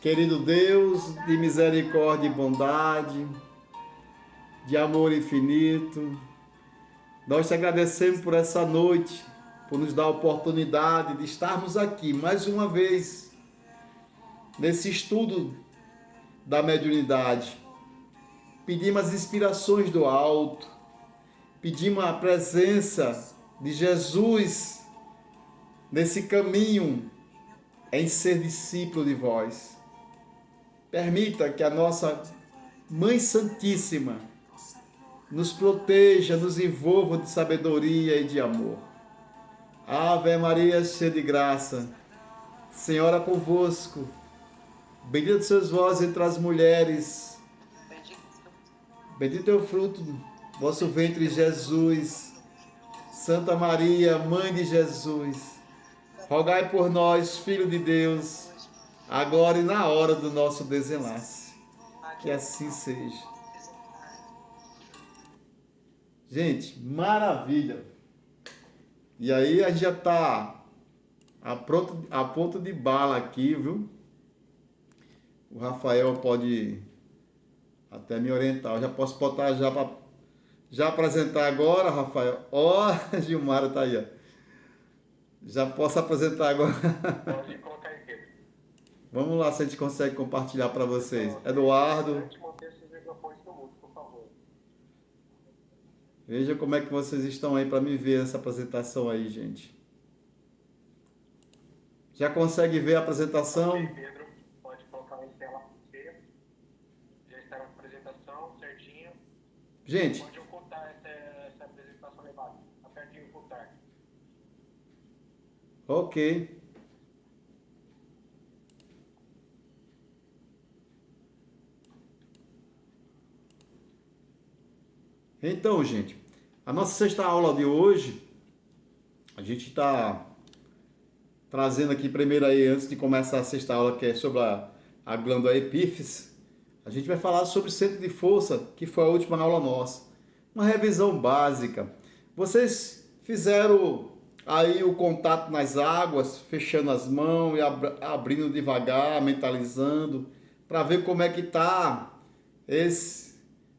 Querido Deus, de misericórdia e bondade, de amor infinito, nós te agradecemos por essa noite, por nos dar a oportunidade de estarmos aqui mais uma vez nesse estudo da mediunidade. Pedimos as inspirações do alto, pedimos a presença de Jesus nesse caminho em ser discípulo de vós. Permita que a nossa Mãe Santíssima nos proteja, nos envolva de sabedoria e de amor. Ave Maria, cheia de graça, Senhora convosco, bendita sois vós entre as mulheres, bendito é o fruto do vosso ventre, Jesus. Santa Maria, Mãe de Jesus, rogai por nós, Filho de Deus, agora e na hora do nosso desenlace. Que assim seja. Gente, maravilha! E aí a gente já está a ponto de bala aqui, viu? O Rafael pode até me orientar. Eu já posso botar já apresentar agora, Rafael. Ó, Gilmara tá aí, ó. Já posso apresentar agora. Pode colocar aí, Pedro. Vamos lá se a gente consegue compartilhar para vocês. Eduardo. Manter esses microfones no mudo, por favor. Veja como é que vocês estão aí para me ver essa apresentação aí, gente. Já consegue ver a apresentação? Ok, Pedro, pode colocar em tela para você. Já está na apresentação, certinho. Gente, Pode ocultar essa apresentação lá embaixo. Aperte em ocultar. ok. Então, gente, a nossa sexta aula de hoje, a gente está trazendo aqui primeiro aí, antes de começar a sexta aula, que é sobre a glândula epífise, a gente vai falar sobre o centro de força, que foi a última aula nossa. Uma revisão básica. Vocês fizeram aí o contato nas águas, fechando as mãos e abrindo devagar, mentalizando, para ver como é que tá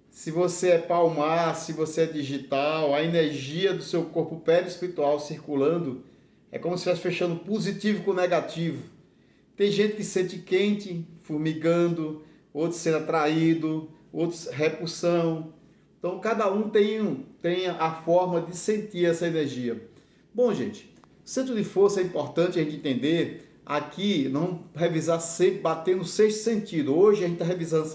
se você é palmar, se você é digital, a energia do seu corpo perispiritual circulando, é como se estivesse fechando positivo com negativo. Tem gente que sente quente, formigando, outros sendo atraído, outros repulsão. Então cada um tem a forma de sentir essa energia. Bom, gente, centro de força é importante a gente entender. Aqui, nós vamos revisar sempre, batendo no sexto sentido. Hoje a gente está revisando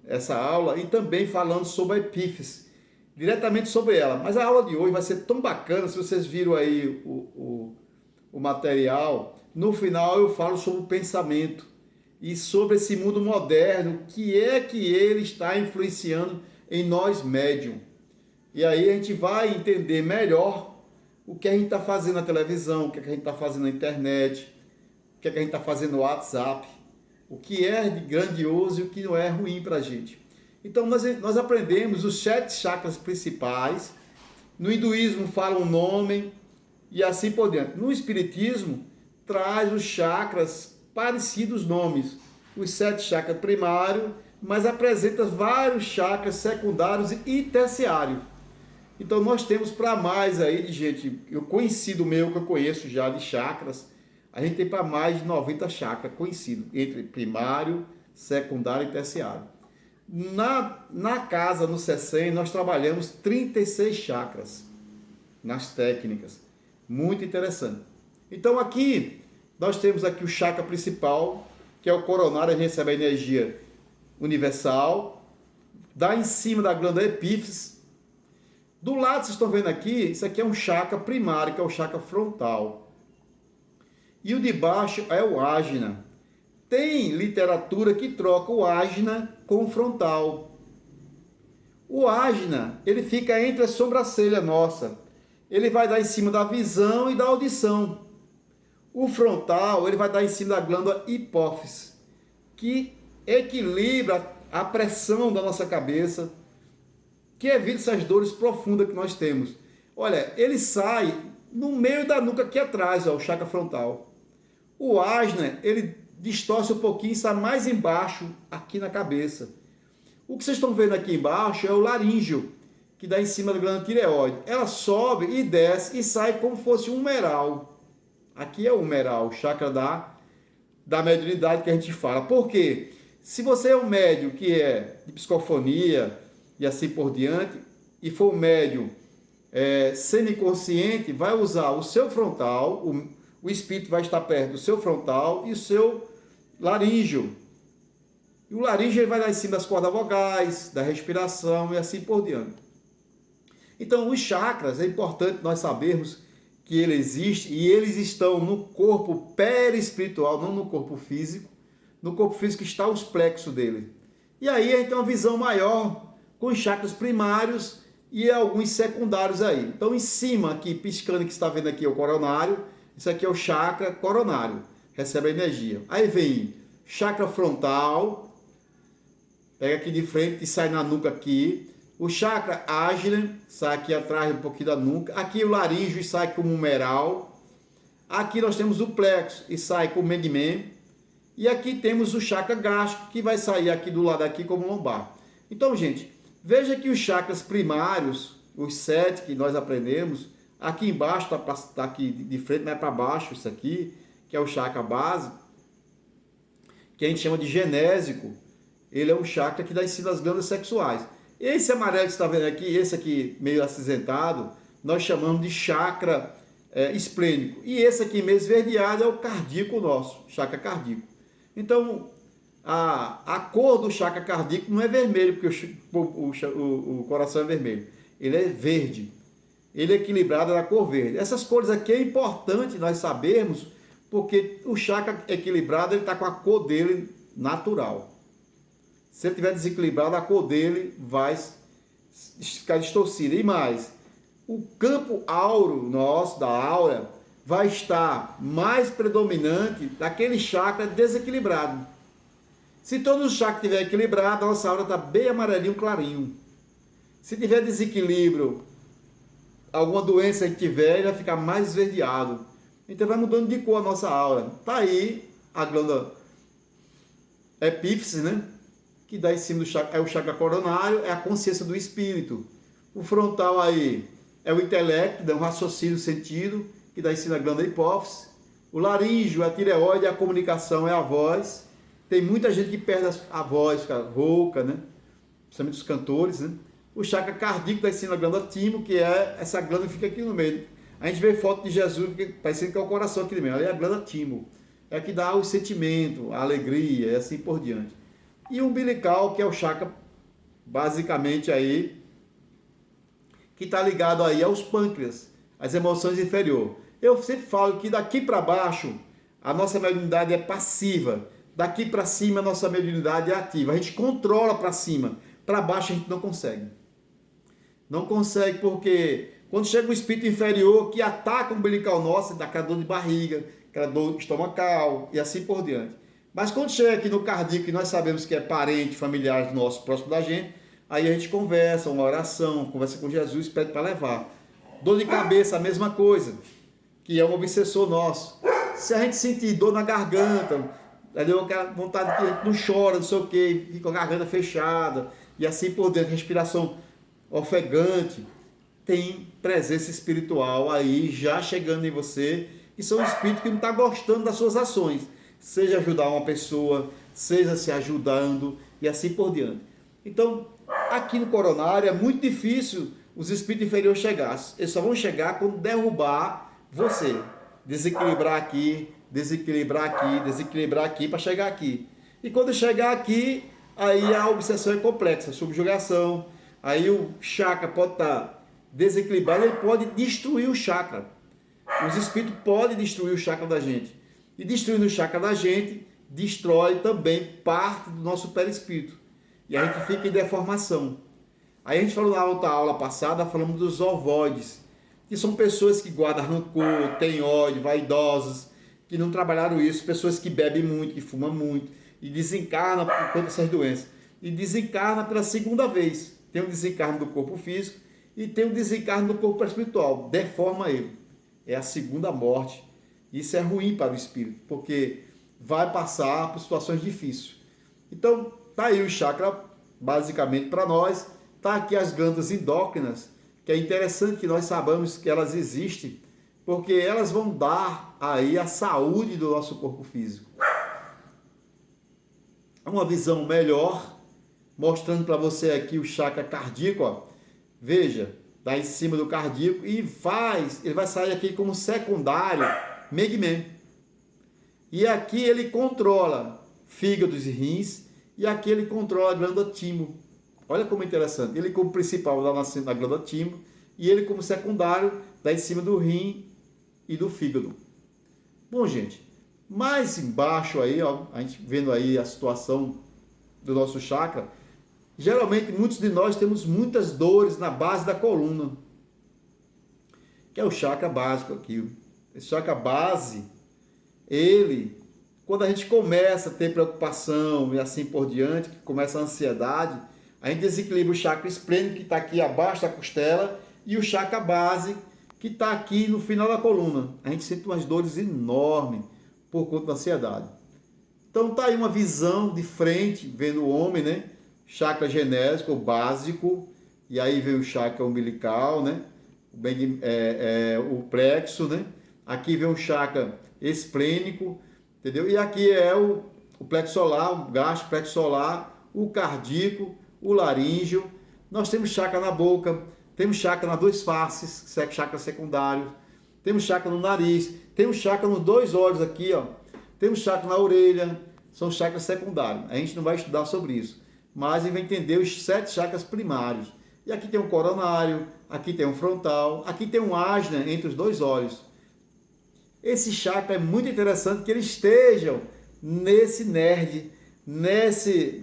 essa aula e também falando sobre a epífise, diretamente sobre ela. Mas a aula de hoje vai ser tão bacana, se vocês viram aí o material, no final eu falo sobre o pensamento e sobre esse mundo moderno, que é que ele está influenciando em nós médium. E aí a gente vai entender melhor o que a gente está fazendo na televisão, o que a gente está fazendo na internet, o que a gente está fazendo no WhatsApp, o que é de grandioso e o que não é ruim para a gente. Então nós aprendemos os 7 chakras principais. No hinduísmo fala um nome e assim por diante. No espiritismo traz os chakras parecidos nomes. Os 7 chakras primários, mas apresenta vários chakras secundários e terciários. Então nós temos para mais aí de gente, eu conhecido meu, que eu conheço já de chakras, a gente tem para mais de 90 chakras conhecidos, entre primário, secundário e terciário. Na casa, no CECEM, nós trabalhamos 36 chakras nas técnicas. Muito interessante. Então aqui, nós temos aqui o chakra principal, que é o coronário, a gente recebe a energia universal, dá em cima da glândula epífise. Do lado, vocês estão vendo aqui, isso aqui é um chakra primário, que é o chakra frontal. E o de baixo é o ágina. Tem literatura que troca o ágina com o frontal. O ágina, ele fica entre a sobrancelha nossa. Ele vai dar em cima da visão e da audição. O frontal, ele vai dar em cima da glândula hipófise, que equilibra a pressão da nossa cabeça, que evita essas dores profundas que nós temos. Olha, ele sai no meio da nuca aqui atrás, ó, o chakra frontal. O asna, ele distorce um pouquinho e sai mais embaixo, aqui na cabeça. O que vocês estão vendo aqui embaixo é o laríngeo, que dá em cima da glândula tireoide. Ela sobe e desce e sai como se fosse um humeral. Aqui é o humeral, o chakra da mediunidade que a gente fala. Por quê? Se você é um médium que é de psicofonia e assim por diante, e for um médium semiconsciente, vai usar o seu frontal, o espírito vai estar perto do seu frontal e o seu laríngeo. E o laríngeo vai dar em cima das cordas vogais, da respiração e assim por diante. Então, os chakras, é importante nós sabermos que ele existe e eles estão no corpo perispiritual, não no corpo físico. No corpo físico está os plexos dele. E aí a gente tem uma visão maior com os chakras primários e alguns secundários aí. Então, em cima aqui, piscando, que você está vendo aqui, é o coronário. Isso aqui é o chakra coronário, recebe a energia. Aí vem chakra frontal, pega aqui de frente e sai na nuca aqui. O chakra ágile sai aqui atrás um pouquinho da nuca. Aqui o laríngeo sai como humeral. Aqui nós temos o plexo e sai como megmen. E aqui temos o chakra gástrico, que vai sair aqui do lado aqui como lombar. Então, gente, veja que os chakras primários, os 7 que nós aprendemos, aqui embaixo, está aqui de frente, mas para baixo, isso aqui, que é o chakra base, que a gente chama de genésico. Ele é um chakra que dá em cima das glândulas sexuais. Esse amarelo que você está vendo aqui, esse aqui meio acinzentado, nós chamamos de chakra esplênico. E esse aqui meio esverdeado é o cardíaco nosso, chakra cardíaco. Então, a cor do chakra cardíaco não é vermelho, porque o coração é vermelho. Ele é verde. Ele é equilibrado na cor verde. Essas cores aqui é importante nós sabermos, porque o chakra equilibrado ele está com a cor dele natural. Se ele estiver desequilibrado, a cor dele vai ficar distorcida. E mais, o campo áureo nosso, da aura, vai estar mais predominante daquele chakra desequilibrado. Se todos os chakras estiverem equilibrados, a nossa aura está bem amarelinho, clarinho. Se tiver desequilíbrio, alguma doença que tiver, ele vai ficar mais esverdeado. Então vai mudando de cor a nossa aura. Está aí a glândula epífise, né? Que dá em cima do chakra, é o chakra coronário, é a consciência do espírito. O frontal aí é o intelecto, dá um raciocínio, sentido, que dá em cima da glândula hipófise. O laríngeo, a tireoide, a comunicação é a voz. Tem muita gente que perde a voz, fica rouca, né? Principalmente os cantores, né? O chakra cardíaco dá em cima da glândula timo, que é essa glândula que fica aqui no meio. A gente vê foto de Jesus, parecendo que é o coração aqui no meio. Ali é a glândula timo. É a que dá o sentimento, a alegria e assim por diante. E o umbilical, que é o chakra, basicamente aí, que está ligado aí aos pâncreas, às emoções inferiores. Eu sempre falo que daqui para baixo, a nossa mediunidade é passiva. Daqui para cima, a nossa mediunidade é ativa. A gente controla para cima. Para baixo, a gente não consegue. Não consegue porque quando chega o espírito inferior que ataca o umbilical nosso, dá aquela dor de barriga, aquela dor estomacal e assim por diante. Mas quando chega aqui no cardíaco, que nós sabemos que é parente, familiar nosso, próximo da gente, aí a gente conversa, uma oração, conversa com Jesus, pede para levar. Dor de cabeça, a mesma coisa, que é um obsessor nosso. Se a gente sentir dor na garganta, deu aquela vontade que a gente não chora, não sei o quê, fica com a garganta fechada, e assim por dentro, respiração ofegante, tem presença espiritual aí já chegando em você, que são espíritos que não estão gostando das suas ações. Seja ajudar uma pessoa, seja se ajudando e assim por diante. Então, aqui no coronário é muito difícil os espíritos inferiores chegarem. Eles só vão chegar quando derrubar você. Desequilibrar aqui, desequilibrar aqui para chegar aqui. E quando chegar aqui, aí a obsessão é complexa, subjugação. Aí o chakra pode estar desequilibrado, ele pode destruir o chakra. Os espíritos podem destruir o chakra da gente. E destruindo o chakra da gente, destrói também parte do nosso perispírito. E a gente fica em deformação. Aí a gente falou na outra aula passada, falamos dos ovoides, que são pessoas que guardam rancor, têm ódio, vaidosas, que não trabalharam isso, pessoas que bebem muito, que fumam muito, e desencarnam por conta dessas doenças. E desencarna pela segunda vez. Tem um desencarne do corpo físico e tem um desencarne do corpo espiritual. Deforma ele. É a segunda morte. Isso é ruim para o espírito, porque vai passar por situações difíceis. Então, tá aí o chakra, basicamente, para nós. Tá aqui as glândulas endócrinas, que é interessante que nós saibamos que elas existem, porque elas vão dar aí a saúde do nosso corpo físico. Uma visão melhor, mostrando para você aqui o chakra cardíaco, ó. Veja, tá em cima do cardíaco e ele vai sair aqui como secundário, Megman. E aqui ele controla fígados e rins, e aqui ele controla a glândula timo. Olha como é interessante. Ele como principal dá na glândula timo, e ele como secundário dá em cima do rim e do fígado. Bom, gente, mais embaixo aí, ó, a gente vendo aí a situação do nosso chakra, geralmente muitos de nós temos muitas dores na base da coluna, que é o chakra básico aqui. Esse chakra base, quando a gente começa a ter preocupação e assim por diante, que começa a ansiedade, a gente desequilibra o chakra esplênico, que está aqui abaixo da costela, e o chakra base, que está aqui no final da coluna. A gente sente umas dores enormes por conta da ansiedade. Então tá aí uma visão de frente, vendo o homem, né? Chakra genésico, básico, e aí vem o chakra umbilical, né? O plexo, né? Aqui vem o chakra esplênico, entendeu? E aqui é o plexo solar, o gastro plexo solar, o cardíaco, o laríngeo. Nós temos chakra na boca, temos chakra nas duas faces, chakra secundário, temos chakra no nariz, temos chakra nos dois olhos aqui, ó. Temos chakra na orelha, são chakras secundários. A gente não vai estudar sobre isso, mas a gente vai entender os 7 chakras primários. E aqui tem um coronário, aqui tem um frontal, aqui tem um ajna entre os dois olhos. Esse chakra é muito interessante que eles estejam nesse nerd, nesse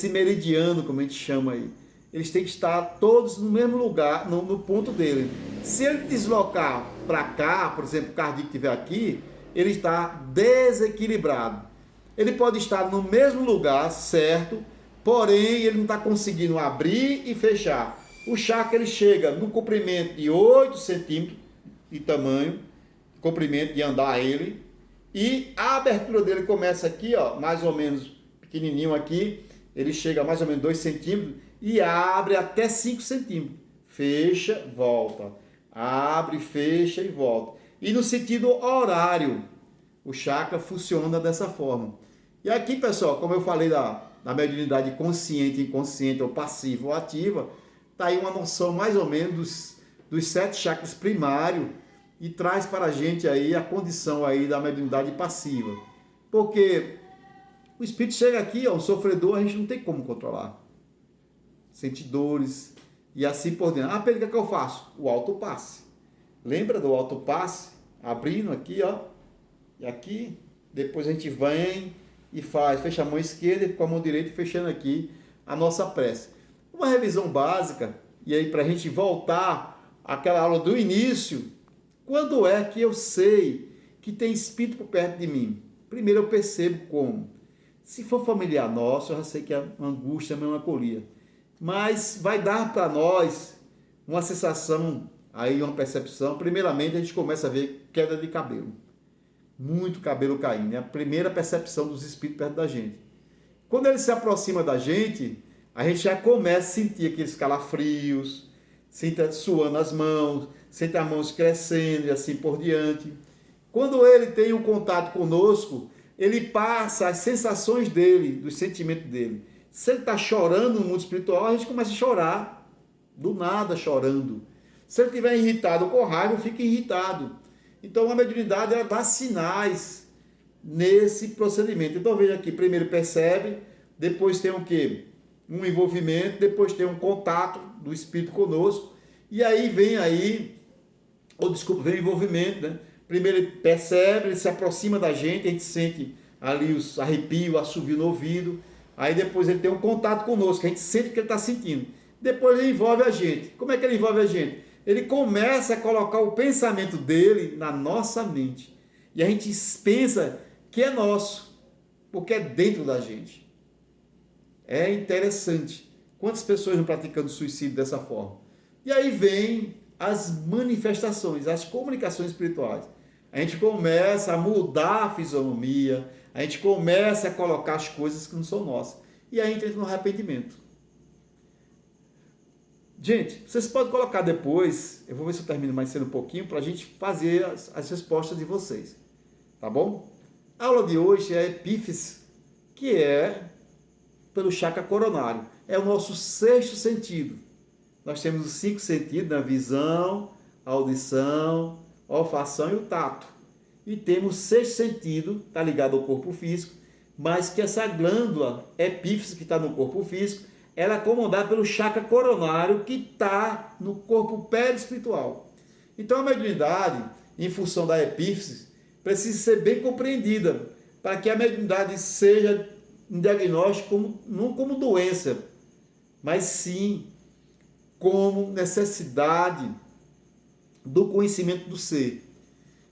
meridiano, como a gente chama aí. Eles têm que estar todos no mesmo lugar, no ponto dele. Se ele deslocar para cá, por exemplo, o cardíaco estiver aqui, ele está desequilibrado. Ele pode estar no mesmo lugar, certo? Porém, ele não está conseguindo abrir e fechar. O chakra ele chega no comprimento de 8 centímetros de tamanho, comprimento de andar ele, e a abertura dele começa aqui, ó, mais ou menos pequenininho aqui, ele chega a mais ou menos 2 centímetros e abre até 5 centímetros. Fecha, volta. Abre, fecha e volta. E no sentido horário, o chakra funciona dessa forma. E aqui, pessoal, como eu falei da mediunidade consciente, inconsciente, ou passiva ou ativa, tá aí uma noção mais ou menos dos 7 chakras primários e traz para a gente aí a condição aí da mediunidade passiva. Porque o espírito chega aqui, ó, um sofredor, a gente não tem como controlar. Sente dores e assim por diante. Ah, Pedro, o que é que eu faço? O autopasse. Lembra do autopasse? Abrindo aqui, ó. E aqui, depois a gente vem e fecha a mão esquerda e com a mão direita fechando aqui a nossa prece. Uma revisão básica, e aí para a gente voltar àquela aula do início, quando é que eu sei que tem espírito por perto de mim? Primeiro eu percebo como. Se for familiar nosso, eu já sei que é angústia, melancolia. Mas vai dar para nós uma sensação, aí uma percepção. Primeiramente a gente começa a ver queda de cabelo. Muito cabelo caindo. É a primeira percepção dos espíritos perto da gente. Quando ele se aproxima da gente, a gente já começa a sentir aqueles calafrios, sente suando as mãos, sente as mãos crescendo e assim por diante. Quando ele tem um contato conosco, ele passa as sensações dele, dos sentimentos dele. Se ele está chorando no mundo espiritual, a gente começa a chorar, do nada chorando. Se ele estiver irritado com raiva, fica irritado. Então a mediunidade ela dá sinais nesse procedimento. Então veja aqui, primeiro percebe, depois tem o quê? Um envolvimento, depois tem um contato do espírito conosco, e aí vem vem o envolvimento, né? Primeiro ele percebe, ele se aproxima da gente, a gente sente ali os arrepios, o assovio no ouvido, aí depois ele tem um contato conosco, a gente sente o que ele está sentindo. Depois ele envolve a gente. Como é que ele envolve a gente? Ele começa a colocar o pensamento dele na nossa mente. E a gente pensa que é nosso, porque é dentro da gente. É interessante. Quantas pessoas não praticando suicídio dessa forma? E aí vem as manifestações, as comunicações espirituais. A gente começa a mudar a fisionomia, a gente começa a colocar as coisas que não são nossas. E aí entra no arrependimento. Gente, vocês podem colocar depois, eu vou ver se eu termino mais cedo um pouquinho, para a gente fazer as respostas de vocês. Tá bom? A aula de hoje é a epífise, que é pelo chakra coronário. É o nosso sexto sentido. Nós temos os 5 sentidos, a visão, a audição, a olfação e o tato. E temos o sexto sentido, está ligado ao corpo físico, mas que essa glândula epífise que está no corpo físico, ela é comandada pelo chakra coronário que está no corpo perispiritual. Então a mediunidade, em função da epífise, precisa ser bem compreendida para que a mediunidade seja um diagnóstico não como doença, mas sim como necessidade do conhecimento do ser.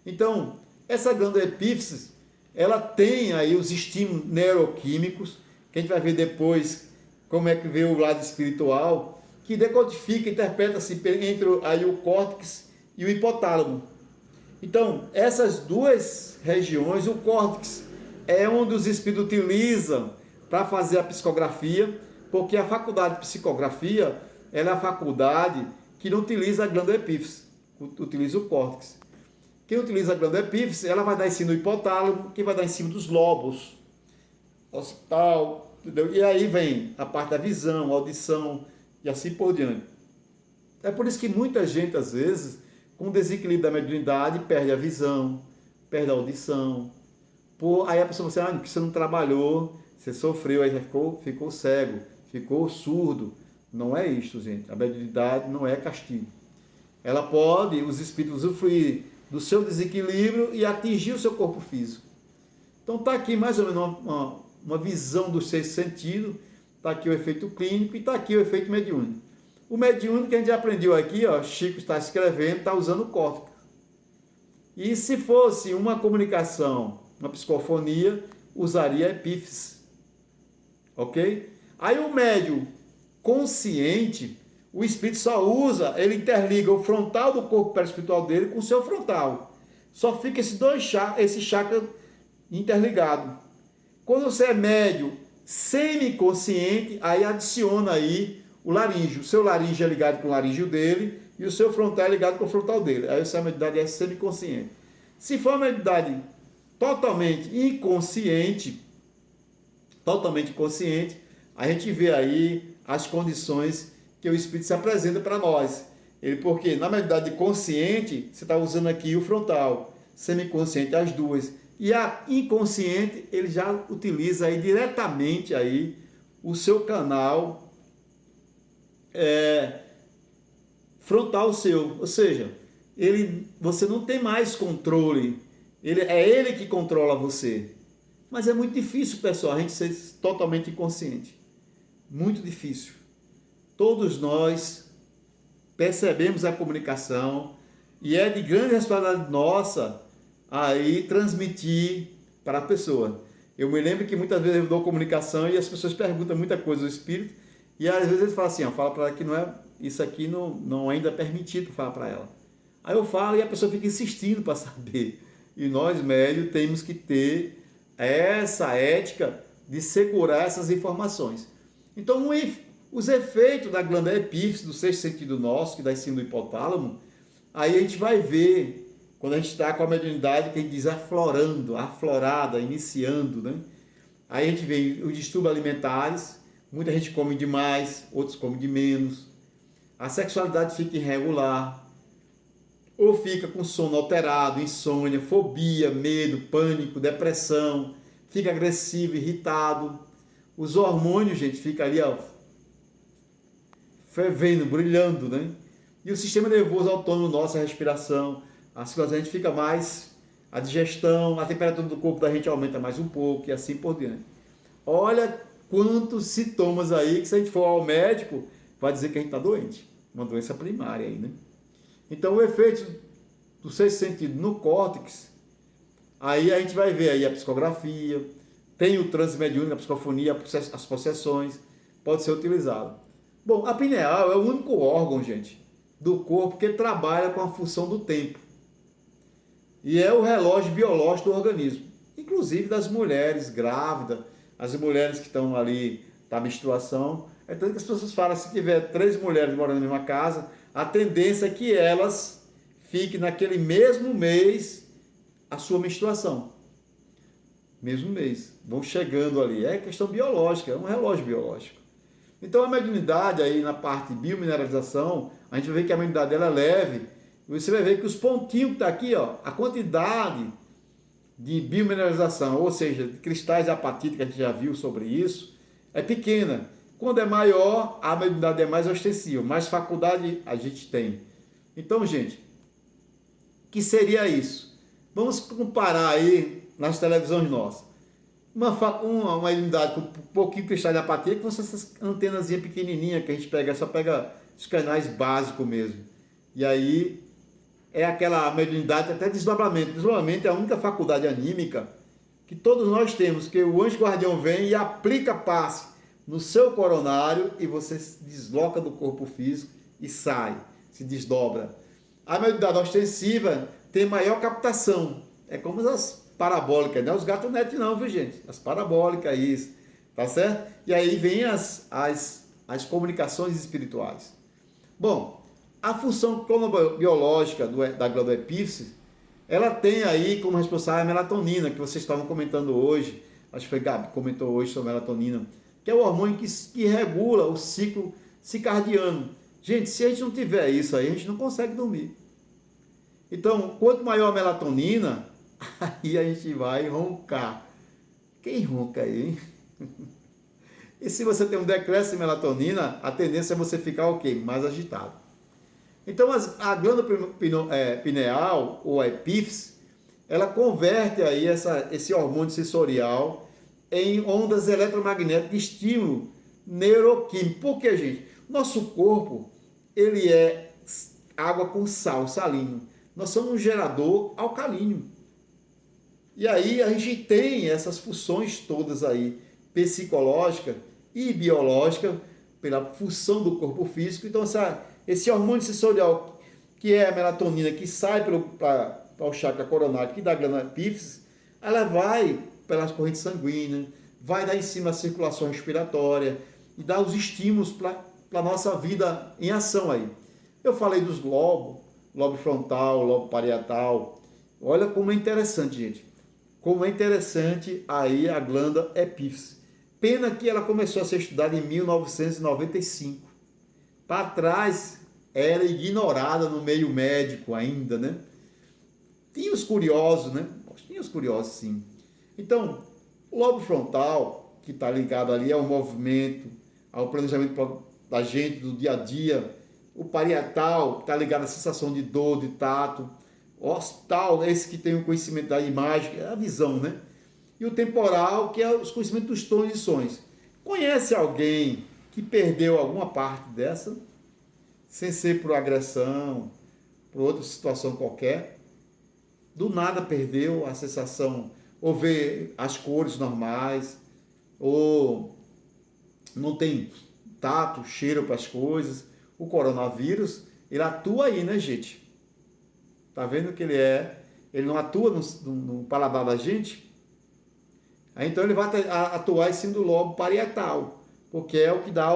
Então, essa glândula epífise, ela tem aí os estímulos neuroquímicos, que a gente vai ver depois como é que vê o lado espiritual, que decodifica, interpreta-se entre aí o córtex e o hipotálamo. Então, essas duas regiões, o córtex é onde os espíritos utilizam para fazer a psicografia, porque a faculdade de psicografia ela é a faculdade que não utiliza a glândula epífise, utiliza o córtex. Quem utiliza a glândula epífise, ela vai dar em cima do hipotálamo, que vai dar em cima dos lobos, occipital, entendeu? E aí vem a parte da visão, audição e assim por diante. É por isso que muita gente, às vezes, com desequilíbrio da mediunidade, perde a visão, perde a audição. Aí a pessoa fala assim, porque você não trabalhou, você sofreu, aí já ficou cego, ficou surdo. Não é isso, gente. A mediunidade não é castigo. Ela pode, os espíritos usufruir do seu desequilíbrio e atingir o seu corpo físico. Então está aqui mais ou menos uma visão dos 6 sentidos, está aqui o efeito clínico e está aqui o efeito mediúnico. O mediúnico que a gente aprendeu aqui, ó, Chico está escrevendo, está usando o córtex. E se fosse uma comunicação, uma psicofonia, usaria a epífise. Ok? Aí o médium consciente, o espírito só usa, ele interliga o frontal do corpo perispiritual dele com o seu frontal. Só fica esse chakra interligado. Quando você é médium semiconsciente, aí adiciona aí o laríngeo. O seu laríngeo é ligado com o laríngeo dele e o seu frontal é ligado com o frontal dele. Aí essa mediunidade é semiconsciente. Se for uma mediunidade totalmente inconsciente, a gente vê aí as condições que o espírito se apresenta para nós. Porque na mediunidade consciente, você está usando aqui o frontal, semiconsciente as duas. E a inconsciente, ele já utiliza aí diretamente aí o seu canal frontal seu. Ou seja, você não tem mais controle. É ele que controla você. Mas é muito difícil, pessoal, a gente ser totalmente inconsciente. Muito difícil. Todos nós percebemos a comunicação e é de grande responsabilidade nossa aí transmitir para a pessoa. Eu me lembro que muitas vezes eu dou comunicação e as pessoas perguntam muita coisa do espírito e às vezes eles falam assim, fala para ela que não é, isso aqui não ainda é permitido falar para ela. Aí eu falo e a pessoa fica insistindo para saber. E nós, médios, temos que ter essa ética de segurar essas informações. Então, os efeitos da glândula epífise, do sexto sentido nosso, que dá em cima do hipotálamo, aí a gente vai ver, quando a gente está com a mediunidade, que a gente diz aflorada, iniciando, né? Aí a gente vê os distúrbios alimentares, muita gente come demais, outros comem de menos. A sexualidade fica irregular, ou fica com sono alterado, insônia, fobia, medo, pânico, depressão, fica agressivo, irritado. Os hormônios, gente, fica ali, ó, fervendo, brilhando, né? E o sistema nervoso autônomo nosso, a respiração, as coisas, a gente fica mais, a digestão, a temperatura do corpo da gente aumenta mais um pouco e assim por diante. Olha quantos sintomas aí que se a gente for ao médico, vai dizer que a gente está doente. Uma doença primária aí, né? Então o efeito do sexto sentido no córtex, aí a gente vai ver aí a psicografia, tem o transe mediúnico, a psicofonia, as possessões, pode ser utilizado. Bom, a pineal é o único órgão, gente, do corpo que trabalha com a função do tempo. e é o relógio biológico do organismo, inclusive das mulheres grávidas, as mulheres que estão ali na menstruação. É tanto que as pessoas falam, se tiver 3 mulheres morando na mesma casa, a tendência é que elas fiquem naquele mesmo mês a sua menstruação. Mesmo mês. Vão chegando ali. É questão biológica, é um relógio biológico. Então a mediunidade aí na parte de biomineralização, a gente vai ver que a mediunidade ela é leve. Você vai ver que os pontinhos que está aqui, ó, a quantidade de biomineralização, ou seja, de cristais de apatite, que a gente já viu sobre isso, é pequena. Quando é maior, a mediunidade é mais ostensiva, mais faculdade a gente tem. Então, gente, o que seria isso? Vamos comparar aí nas televisões nossas. Uma mediunidade com um pouquinho de cristal de apatia, que são essas antenazinhas pequenininhas que a gente pega, só pega os canais básicos mesmo. E aí é aquela mediunidade até desdobramento. Desdobramento é a única faculdade anímica que todos nós temos, que o anjo guardião vem e aplica passe no seu coronário e você se desloca do corpo físico e sai, se desdobra. A mediunidade ostensiva tem maior captação. É como as parabólicas, não é os gatos net não, viu gente? As parabólicas, isso, tá certo? E aí vem as comunicações espirituais. Bom, a função cronobiológica da glândula epífise, ela tem aí como responsável a melatonina, que vocês estavam comentando hoje, acho que foi Gabi que comentou hoje sobre a melatonina, que é o hormônio que regula o ciclo circadiano. Gente, se a gente não tiver isso aí, a gente não consegue dormir. Então, quanto maior a melatonina, aí a gente vai roncar. Quem ronca aí, hein? E se você tem um decréscimo de melatonina, a tendência é você ficar o quê? Mais agitado. Então, a glândula pineal, ou a epífise, ela converte aí esse hormônio sensorial em ondas eletromagnéticas de estímulo neuroquímico. Por que, gente? Nosso corpo, ele é água com sal, salino. Nós somos um gerador alcalino. E aí a gente tem essas funções todas aí, psicológica e biológica, pela função do corpo físico. Então, esse hormônio sensorial, que é a melatonina, que sai para o chakra coronário, que dá a glândula epífise, ela vai pelas correntes sanguíneas, vai dar em cima a circulação respiratória e dá os estímulos para a nossa vida em ação aí. Eu falei dos lobos, lobo frontal, lobo parietal. Olha como é interessante, gente. Como é interessante aí a glândula epífise. Pena que ela começou a ser estudada em 1995. Para trás, era ignorada no meio médico ainda, né? Tinha os curiosos, né? Tinha os curiosos, sim. Então, o lobo frontal, que está ligado ali ao movimento, ao planejamento da gente, do dia a dia. O parietal, que está ligado à sensação de dor, de tato. O occipital, esse que tem o conhecimento da imagem, é a visão, né? E o temporal, que é os conhecimentos dos tons e sons. Conhece alguém que perdeu alguma parte dessa, sem ser por agressão, por outra situação qualquer? Do nada perdeu a sensação, ou vê as cores normais, ou não tem tato, cheiro para as coisas. O coronavírus, ele atua aí, né, gente? Tá vendo que ele não atua no paladar da gente? Aí, então ele vai atuar em cima do lobo parietal, porque é o que dá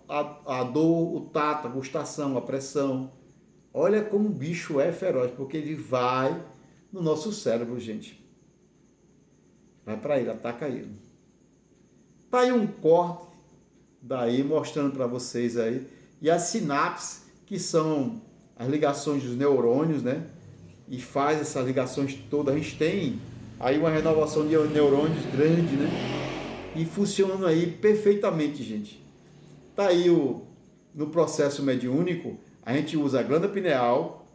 a dor, o tato, a gustação, a pressão. Olha como o bicho é feroz, porque ele vai no nosso cérebro, gente. Vai para ele, ataca ele. Tá aí um corte daí mostrando para vocês aí. E as sinapses, que são as ligações dos neurônios, né? E faz essas ligações todas. A gente tem aí uma renovação de neurônios grande, né? E funcionando aí perfeitamente, gente. Tá aí no processo mediúnico, a gente usa a glândula pineal,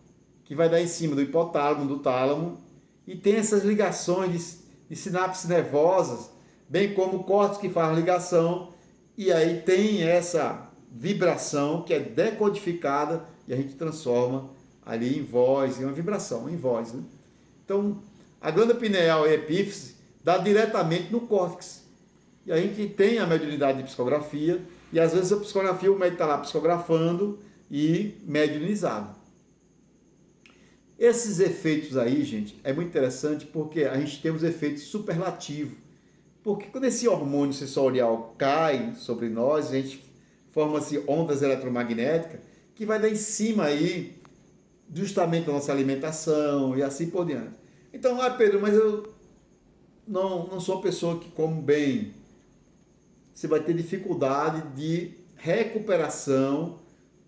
que vai dar em cima do hipotálamo, do tálamo, e tem essas ligações de sinapses nervosas, bem como o córtex que faz a ligação, e aí tem essa vibração que é decodificada e a gente transforma ali em voz, em uma vibração, em voz, né? Então, a glândula pineal e a epífise dá diretamente no córtex. E a gente tem a mediunidade de psicografia, e às vezes a psicografia, o médico está lá psicografando e mediunizado. Esses efeitos aí, gente, é muito interessante porque a gente tem os efeitos superlativos. Porque quando esse hormônio sensorial cai sobre nós, a gente forma-se ondas eletromagnéticas que vai dar em cima aí justamente da nossa alimentação e assim por diante. Então, Pedro, mas eu não sou uma pessoa que come bem. Você vai ter dificuldade de recuperação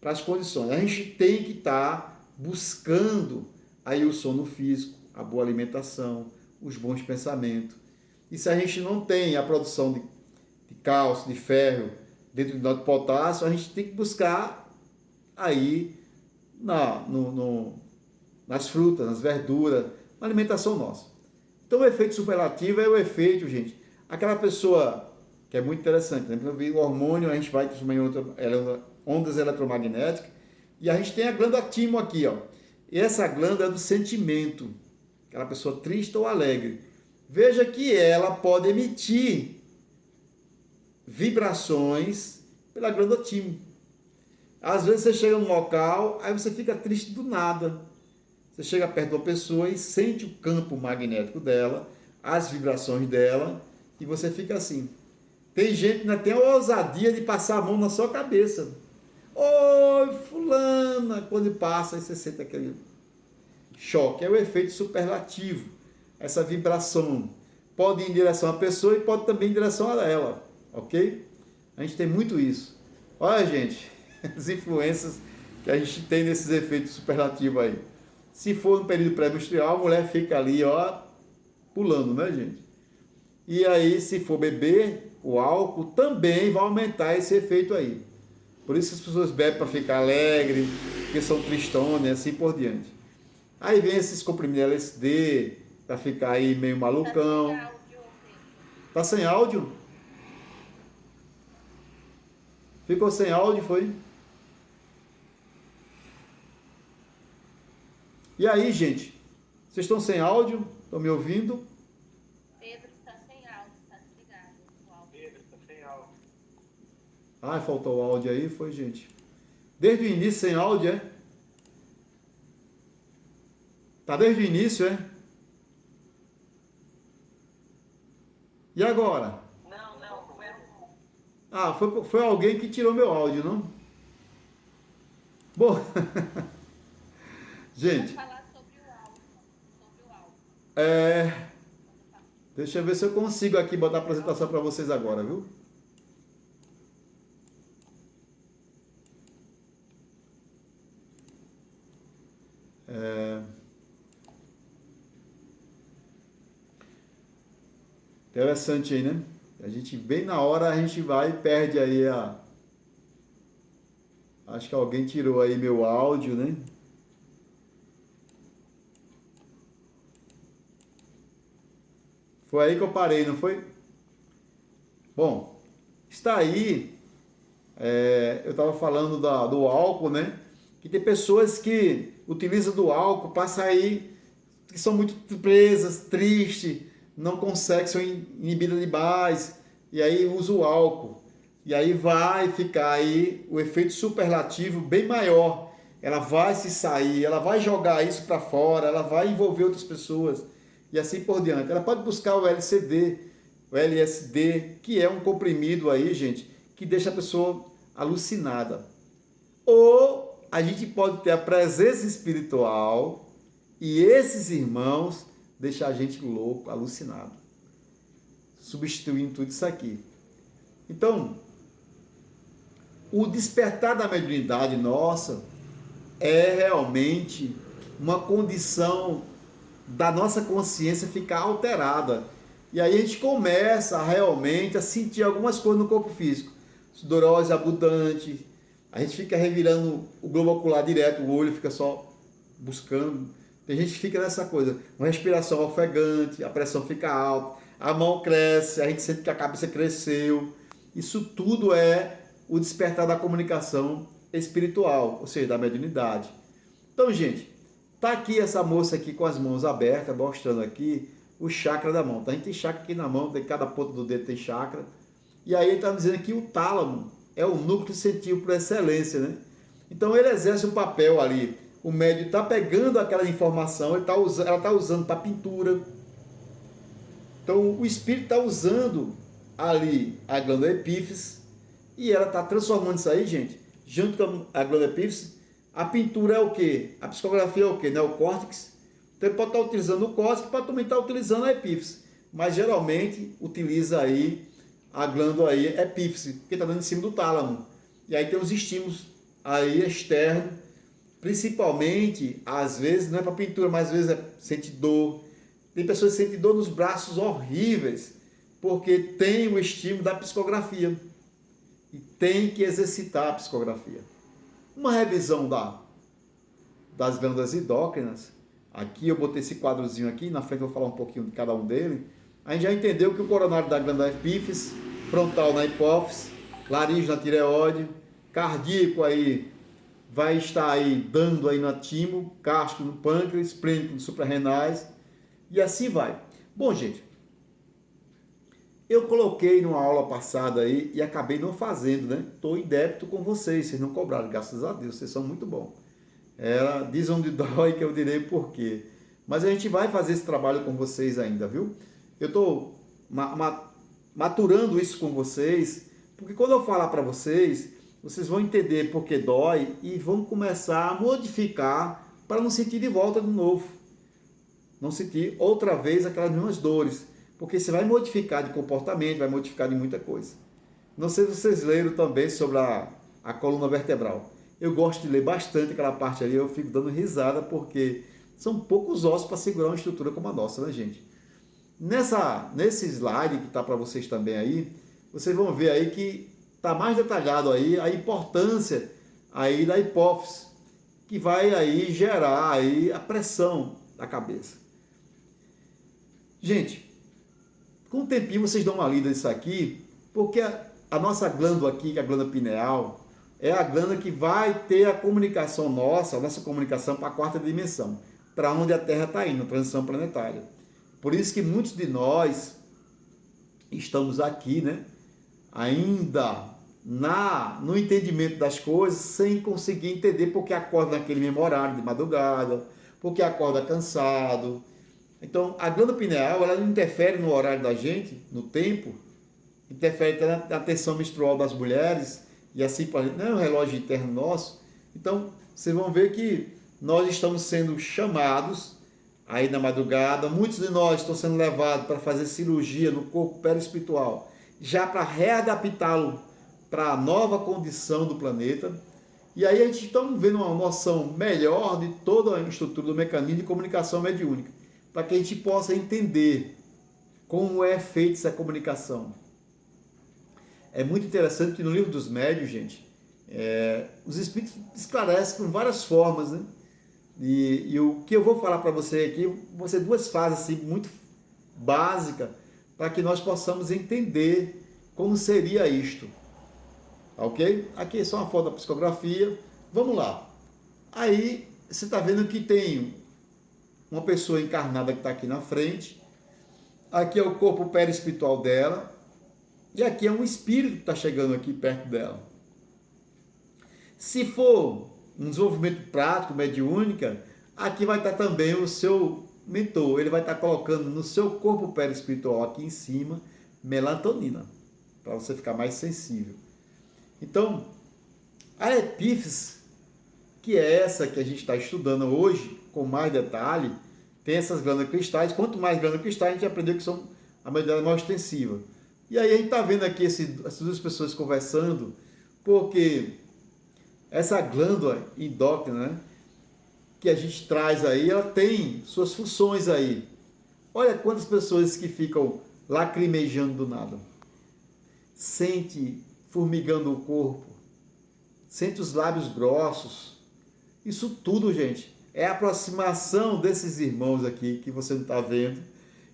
para as condições. A gente tem que estar buscando aí o sono físico, a boa alimentação, os bons pensamentos. E se a gente não tem a produção de cálcio, de ferro, dentro do nosso potássio, a gente tem que buscar aí nas frutas, nas verduras, na alimentação nossa. Então o efeito superlativo é o efeito, gente, aquela pessoa que é muito interessante, né? O hormônio, a gente vai transformar em ondas eletromagnéticas, e a gente tem a glândula timo aqui, ó. E essa glândula é do sentimento, aquela pessoa triste ou alegre. Veja que ela pode emitir vibrações pela glândula timo. Às vezes você chega num local, aí você fica triste do nada. Você chega perto de uma pessoa e sente o campo magnético dela, as vibrações dela, e você fica assim. Tem gente que ainda tem a ousadia de passar a mão na sua cabeça. Oi, fulana! Quando passa, aí você sente aquele choque. É o efeito superlativo. Essa vibração pode ir em direção à pessoa e pode também ir em direção a ela. Ok? A gente tem muito isso. Olha, gente, as influências que a gente tem nesses efeitos superlativos aí. Se for no período pré-menstrual, a mulher fica ali, ó, pulando, né, gente? E aí, se for beber, o álcool também vai aumentar esse efeito aí. Por isso as pessoas bebem para ficar alegre, porque são tristonas e assim por diante. Aí vem esses comprimidos LSD, para ficar aí meio malucão. Tá sem áudio? Ficou sem áudio, foi? E aí, gente? Vocês estão sem áudio? Estão me ouvindo? Pedro está sem áudio, está desligado. Pedro, está sem áudio. Ah, faltou o áudio aí, foi, gente. Desde o início sem áudio, é? Tá desde o início, é? E agora? Não, foi Ah, foi alguém que tirou meu áudio, não? Bom, gente, Vamos falar sobre o álcool. Sobre o álcool. deixa eu ver se eu consigo aqui botar a apresentação para vocês agora, viu? Interessante aí, né? A gente, bem na hora, a gente vai e perde aí a... Acho que alguém tirou aí meu áudio, né? Foi aí que eu parei, não foi? Bom, está aí, eu estava falando do álcool, né? Que tem pessoas que utilizam do álcool, passa aí, que são muito presas, tristes, não conseguem, são inibidas demais, e aí usa o álcool. E aí vai ficar aí o efeito superlativo bem maior. Ela vai se sair, ela vai jogar isso para fora, ela vai envolver outras pessoas e assim por diante. Ela pode buscar o LCD, o LSD, que é um comprimido aí, gente, que deixa a pessoa alucinada. Ou a gente pode ter a presença espiritual e esses irmãos deixam a gente louco, alucinado, substituindo tudo isso aqui. Então, o despertar da mediunidade nossa é realmente uma condição da nossa consciência ficar alterada. E aí a gente começa realmente a sentir algumas coisas no corpo físico. Sudorose abundante, a gente fica revirando o globo ocular direto, o olho fica só buscando. Tem gente que fica nessa coisa, uma respiração ofegante, a pressão fica alta, a mão cresce, a gente sente que a cabeça cresceu. Isso tudo é o despertar da comunicação espiritual, ou seja, da mediunidade. Então, gente, tá aqui essa moça aqui com as mãos abertas, mostrando aqui o chakra da mão. Tá? A gente tem chakra aqui na mão, de cada ponta do dedo tem chakra. E aí ele está dizendo que o tálamo é o núcleo sensitivo por excelência, né? Então ele exerce um papel ali o médium está pegando aquela informação, ela está usando para pintura. Então, o espírito está usando ali a glândula epífise e ela está transformando isso aí, gente, junto com a glândula epífise. A pintura é o quê? A psicografia é o quê? Neocórtex. Então, ele pode estar utilizando o córtex, pode também estar utilizando a epífise. Mas, geralmente, utiliza aí a glândula aí epífise, porque está dando em cima do tálamo. E aí tem os estímulos aí externos, principalmente, às vezes, não é para pintura, mas às vezes sente dor. Tem pessoas que sentem dor nos braços horríveis, porque tem o estímulo da psicografia. E tem que exercitar a psicografia. Uma revisão das glândulas endócrinas. Aqui eu botei esse quadrozinho aqui, na frente eu vou falar um pouquinho de cada um deles. A gente já entendeu que o coronário da glândula epífise, frontal na hipófise, laríngeo na tireoide, cardíaco aí vai estar aí dando aí no timo, gástrico no pâncreas, esplênico nos suprarrenais e assim vai. Bom, gente, eu coloquei numa aula passada aí e acabei não fazendo, né? Estou em débito com vocês não cobraram, graças a Deus, vocês são muito bons. Diz onde dói que eu direi por quê. Mas a gente vai fazer esse trabalho com vocês ainda, viu? Eu estou maturando isso com vocês, porque quando eu falar para vocês, vocês vão entender por que dói e vão começar a modificar para não sentir de volta de novo. Não sentir outra vez aquelas mesmas dores. Porque você vai modificar de comportamento, vai modificar de muita coisa. Não sei se vocês leram também sobre a coluna vertebral. Eu gosto de ler bastante aquela parte ali, eu fico dando risada porque são poucos ossos para segurar uma estrutura como a nossa, né, gente? Nesse slide que está para vocês também aí, vocês vão ver aí que está mais detalhado aí a importância aí da hipófise, que vai aí gerar aí a pressão da cabeça. Gente, com o tempinho vocês dão uma lida nisso aqui, porque a nossa glândula aqui, que é a glândula pineal, é a glândula que vai ter a comunicação nossa, a nossa comunicação para a quarta dimensão, para onde a Terra está indo, a transição planetária. Por isso que muitos de nós estamos aqui, né, ainda no entendimento das coisas, sem conseguir entender porque acorda naquele mesmo horário de madrugada, porque acorda cansado. Então, a glândula pineal, ela não interfere no horário da gente, no tempo, interfere na tensão menstrual das mulheres, e assim, não é um relógio interno nosso. Então, vocês vão ver que nós estamos sendo chamados aí na madrugada, muitos de nós estão sendo levados para fazer cirurgia no corpo perispiritual, já para readaptá-lo para a nova condição do planeta. E aí a gente está vendo uma noção melhor de toda a estrutura do mecanismo de comunicação mediúnica, para que a gente possa entender como é feita essa comunicação. É muito interessante que no livro dos médiuns, gente, os espíritos esclarecem com várias formas, né? E o que eu vou falar para você aqui vão ser duas fases assim, muito básicas, para que nós possamos entender como seria isto. Ok? Aqui é só uma foto da psicografia. Vamos lá. Aí você está vendo que tem uma pessoa encarnada que está aqui na frente. Aqui é o corpo perispiritual dela. E aqui é um espírito que está chegando aqui perto dela. Se for um desenvolvimento prático, mediúnica, aqui vai estar também o seu mentor. Ele vai estar colocando no seu corpo perispiritual aqui em cima melatonina, para você ficar mais sensível. Então, a epífise, que é essa que a gente está estudando hoje, com mais detalhe, tem essas glândulas cristais. Quanto mais glândulas cristais, a gente aprendeu que são a medida mais extensiva. E aí a gente está vendo aqui essas duas pessoas conversando, porque essa glândula endócrina, né, que a gente traz aí, ela tem suas funções aí. Olha quantas pessoas que ficam lacrimejando do nada. Sente formigando o corpo, sente os lábios grossos. Isso tudo, gente, é a aproximação desses irmãos aqui, que você não está vendo,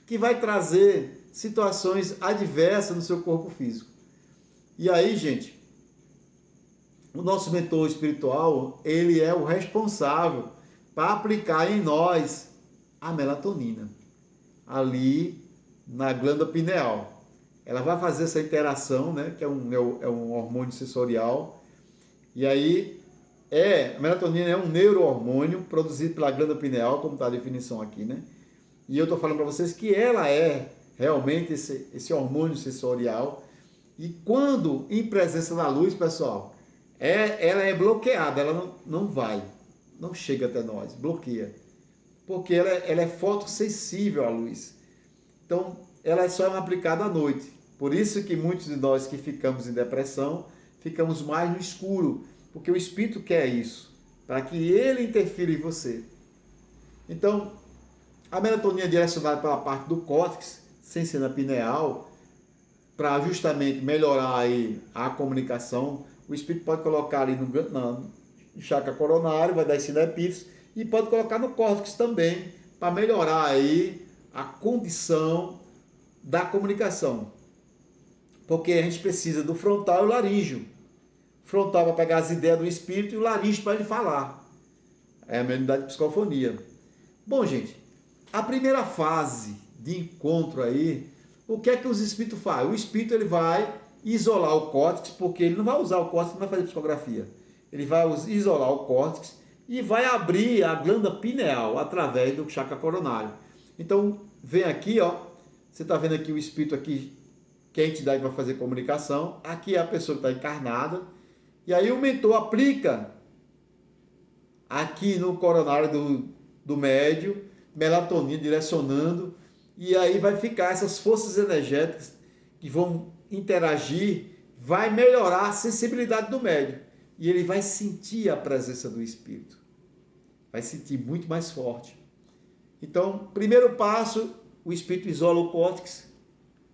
que vai trazer situações adversas no seu corpo físico. E aí, gente, o nosso mentor espiritual, ele é o responsável para aplicar em nós a melatonina, ali na glândula pineal. Ela vai fazer essa interação, né, que é um hormônio sensorial, e aí a melatonina é um neurohormônio produzido pela glândula pineal, como está a definição aqui, né? E eu estou falando para vocês que ela é realmente esse hormônio sensorial. E quando em presença da luz, pessoal, ela é bloqueada, ela não vai, não chega até nós, bloqueia. Porque ela é fotossensível à luz. Então, ela só é aplicada à noite. Por isso que muitos de nós que ficamos em depressão, ficamos mais no escuro, porque o espírito quer isso, para que ele interfira em você. Então, a melatonina é direcionada pela parte do córtex, sem ser na pineal, para justamente melhorar aí a comunicação. O espírito pode colocar ali no chakra coronário, vai dar esse epífise, e pode colocar no córtex também, para melhorar aí a condição da comunicação. Porque a gente precisa do frontal e o laríngeo. O frontal para pegar as ideias do espírito e o laríngeo para ele falar. É a mediunidade de psicofonia. Bom, gente, a primeira fase de encontro aí, o que é que os espíritos fazem? O espírito ele vai isolar o córtex, porque ele não vai usar o córtex, não vai fazer psicografia. Ele vai isolar o córtex e vai abrir a glândula pineal através do chakra coronário. Então, vem aqui, ó, você está vendo aqui o espírito aqui, que é a entidade vai fazer comunicação. Aqui é a pessoa que está encarnada. E aí o mentor aplica aqui no coronário do médio, melatonina direcionando, e aí vai ficar essas forças energéticas que vão interagir, vai melhorar a sensibilidade do médio. E ele vai sentir a presença do espírito. Vai sentir muito mais forte. Então, primeiro passo, o espírito isola o córtex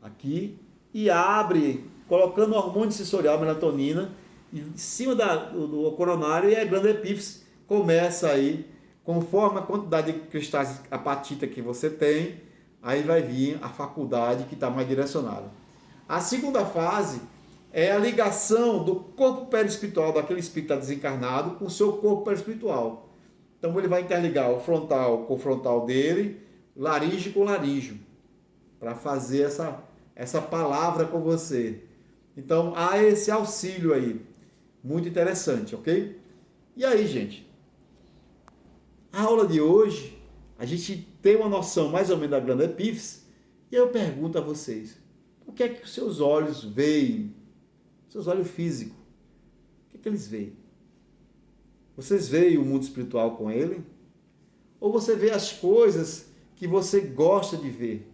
aqui e abre, colocando o hormônio sensorial, melatonina, em cima do coronário, e a glândula epífise começa aí, conforme a quantidade de cristais apatita que você tem, aí vai vir a faculdade que está mais direcionada. A segunda fase é a ligação do corpo perispiritual daquele espírito que está desencarnado com o seu corpo perispiritual. Então ele vai interligar o frontal com o frontal dele, laríngeo com laríngeo, para fazer essa palavra com você. Então há esse auxílio aí, muito interessante, ok? E aí, gente, a aula de hoje, a gente tem uma noção mais ou menos da glândula epífise, e eu pergunto a vocês, o que é que os seus olhos veem? Seus olhos físicos, o que é que eles veem? Vocês veem o mundo espiritual com ele? Ou você vê as coisas que você gosta de ver?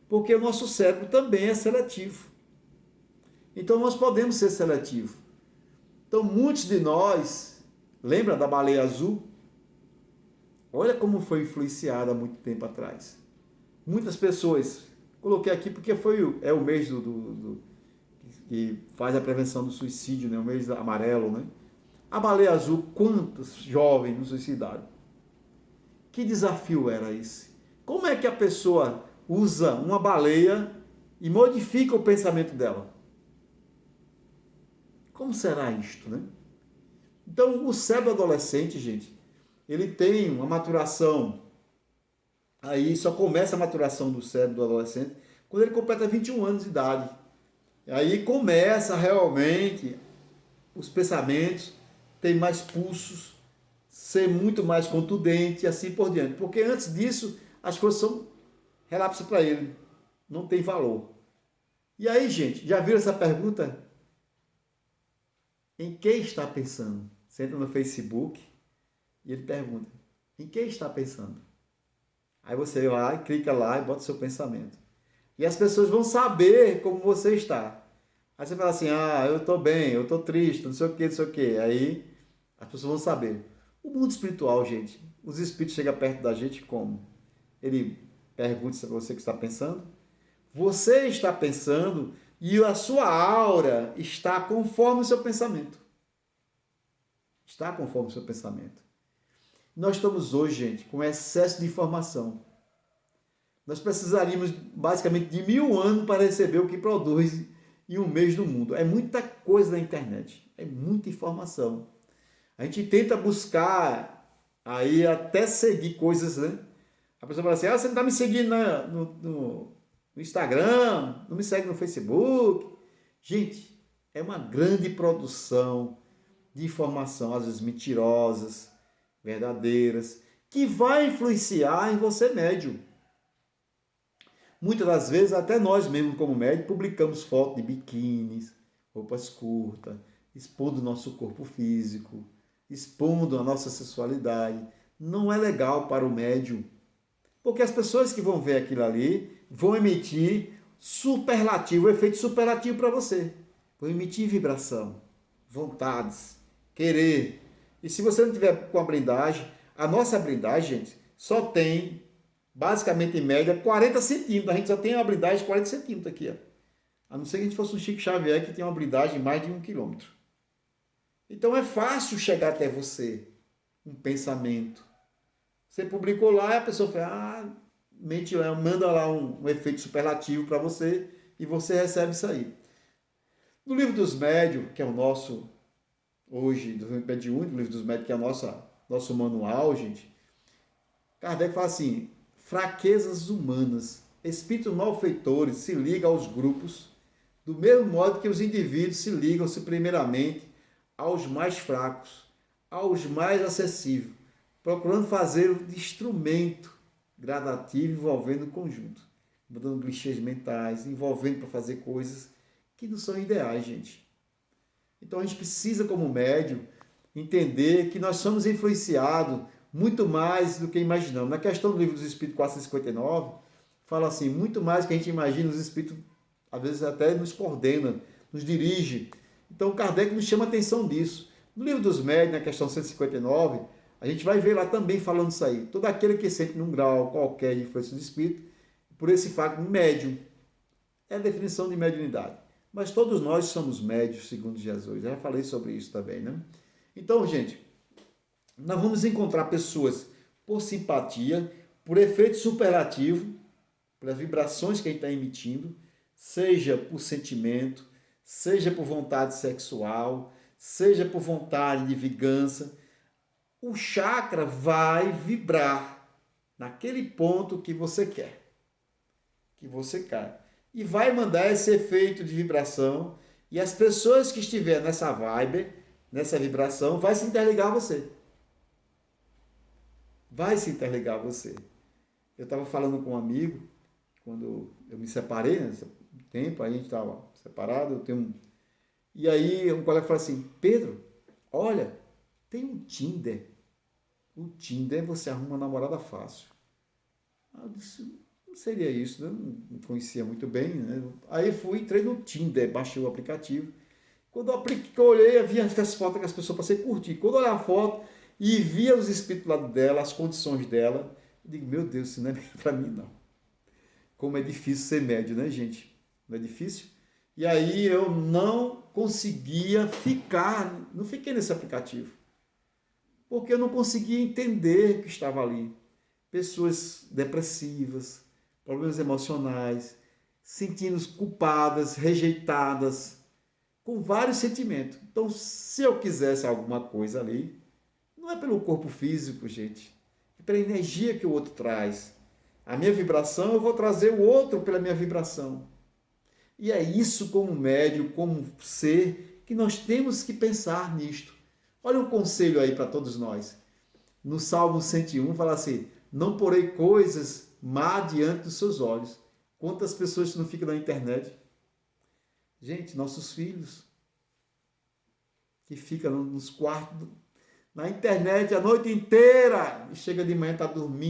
Porque o nosso cérebro também é seletivo. Então nós podemos ser seletivos. Então muitos de nós, lembra da baleia azul? Olha como foi influenciada há muito tempo atrás. Muitas pessoas, coloquei aqui porque é o mês que faz a prevenção do suicídio, né? O mês amarelo, né? A baleia azul, quantos jovens nos suicidaram? Que desafio era esse? Como é que a pessoa usa uma baleia e modifica o pensamento dela? Como será isto, né? Então, o cérebro adolescente, gente, ele tem uma maturação, aí só começa a maturação do cérebro do adolescente quando ele completa 21 anos de idade. Aí começa realmente os pensamentos, ter mais pulsos, ser muito mais contundente e assim por diante. Porque antes disso, as coisas são relapso para ele, não tem valor. E aí, gente, já viram essa pergunta? Em quem está pensando? Você entra no Facebook e ele pergunta, em quem está pensando? Aí você vai, clica lá e bota o seu pensamento. E as pessoas vão saber como você está. Aí você fala assim, eu estou bem, eu estou triste, não sei o que, não sei o que. Aí as pessoas vão saber. O mundo espiritual, gente, os espíritos chegam perto da gente como? Ele pergunta se é você que está pensando. Você está pensando e a sua aura está conforme o seu pensamento. Está conforme o seu pensamento. Nós estamos hoje, gente, com excesso de informação. Nós precisaríamos basicamente de 1000 anos para receber o que produz em um mês no mundo. É muita coisa na internet, é muita informação. A gente tenta buscar aí até seguir coisas, né? A pessoa fala assim, você não está me seguindo no Instagram, não me segue no Facebook. Gente, é uma grande produção de informação, às vezes mentirosas, verdadeiras, que vai influenciar em você médium. Muitas das vezes, até nós mesmos como médium, publicamos fotos de biquínis, roupas curtas, expondo o nosso corpo físico, expondo a nossa sexualidade. Não é legal para o médium, porque as pessoas que vão ver aquilo ali vão emitir superlativo, efeito superlativo para você. Vão emitir vibração, vontades, querer. E se você não tiver com a blindagem, a nossa blindagem, gente, só tem, basicamente em média, 40 centímetros. A gente só tem uma blindagem de 40 centímetros aqui, ó. A não ser que a gente fosse um Chico Xavier que tem uma blindagem de mais de 1 quilômetro. Então é fácil chegar até você, um pensamento. Você publicou lá e a pessoa fala, mente lá, manda lá um efeito superlativo para você e você recebe isso aí. No livro dos médiuns, que é o nosso, hoje, do Mediúnico, o livro dos médiuns, que é o nosso manual, gente, Kardec fala assim, fraquezas humanas, espíritos malfeitores se ligam aos grupos, do mesmo modo que os indivíduos se ligam-se primeiramente aos mais fracos, aos mais acessíveis, procurando fazer de instrumento gradativo envolvendo o conjunto, mudando clichês mentais, envolvendo para fazer coisas que não são ideais, gente. Então a gente precisa, como médium, entender que nós somos influenciados muito mais do que imaginamos. Na questão do livro dos Espíritos 459, fala assim, muito mais do que a gente imagina, os Espíritos às vezes até nos coordena, nos dirige. Então Kardec nos chama a atenção disso. No livro dos médiuns, na questão 159, a gente vai ver lá também falando isso aí. Todo aquele que sente num grau qualquer de influência do Espírito, por esse fato, médium. É a definição de mediunidade. Mas todos nós somos médios, segundo Jesus. Eu já falei sobre isso também, né? Então, gente, nós vamos encontrar pessoas por simpatia, por efeito superlativo, pelas vibrações que a gente está emitindo, seja por sentimento, seja por vontade sexual, seja por vontade de vingança. O chakra vai vibrar naquele ponto que você quer, que você cai. E vai mandar esse efeito de vibração, e as pessoas que estiverem nessa vibe, nessa vibração, vai se interligar a você. Vai se interligar a você. Eu estava falando com um amigo, quando eu me separei, nesse tempo, a gente estava separado, E aí um colega falou assim, Pedro, olha, tem um Tinder. O Tinder você arruma uma namorada fácil. Eu disse, não seria isso, né? Não conhecia muito bem, né? Aí entrei no Tinder, baixei o aplicativo. Quando eu olhei, eu via as fotos que as pessoas passei a curtir. Quando eu olhei a foto e via os espíritos do lado dela, as condições dela, eu digo, meu Deus, isso não é para mim, não. Como é difícil ser médio, né, gente? Não é difícil? E aí eu não conseguia não fiquei nesse aplicativo. Porque eu não conseguia entender o que estava ali. Pessoas depressivas, problemas emocionais, sentindo-se culpadas, rejeitadas, com vários sentimentos. Então, se eu quisesse alguma coisa ali, não é pelo corpo físico, gente, é pela energia que o outro traz. A minha vibração, eu vou trazer o outro pela minha vibração. E é isso, como médium, como ser, que nós temos que pensar nisto. Olha um conselho aí para todos nós. No Salmo 101 fala assim, não porei coisas má diante dos seus olhos. Quantas pessoas não ficam na internet? Gente, nossos filhos, que ficam nos quartos, na internet a noite inteira, e chega de manhã, está dormindo,